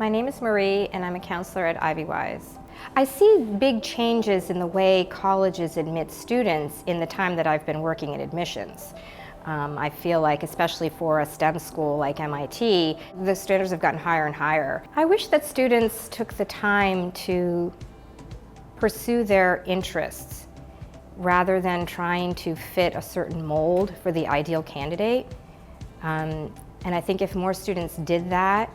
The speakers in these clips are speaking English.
My name is Marie and I'm a counselor at IvyWise. I see big changes in the way colleges admit students in the time that I've been working in admissions. I feel like, especially for a STEM school like MIT, the standards have gotten higher and higher. I wish that students took the time to pursue their interests rather than trying to fit a certain mold for the ideal candidate. And I think if more students did that,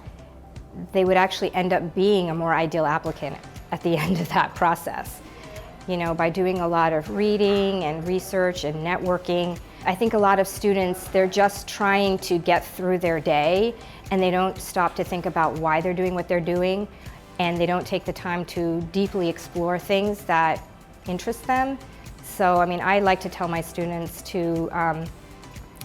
they would actually end up being a more ideal applicant at the end of that process. You know, by doing a lot of reading and research and networking, I think a lot of students, they're just trying to get through their day and they don't stop to think about why they're doing what they're doing, and they don't take the time to deeply explore things that interest them. So, I mean, I like to tell my students to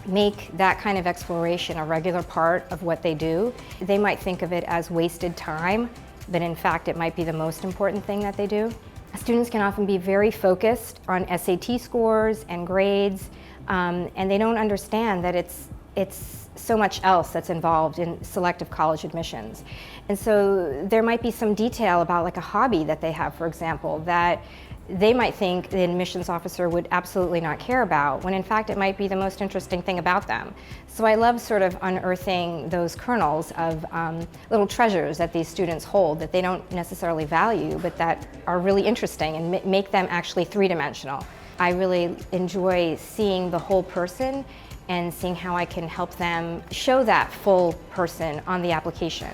make that kind of exploration a regular part of what they do. They might think of it as wasted time, but in fact it might be the most important thing that they do. Students can often be very focused on SAT scores and grades, and they don't understand that it's so much else that's involved in selective college admissions. And so there might be some detail about like a hobby that they have, for example, that they might think the admissions officer would absolutely not care about, when in fact it might be the most interesting thing about them. So I love sort of unearthing those kernels of little treasures that these students hold that they don't necessarily value, but that are really interesting and make them actually three-dimensional. I really enjoy seeing the whole person and seeing how I can help them show that full person on the application.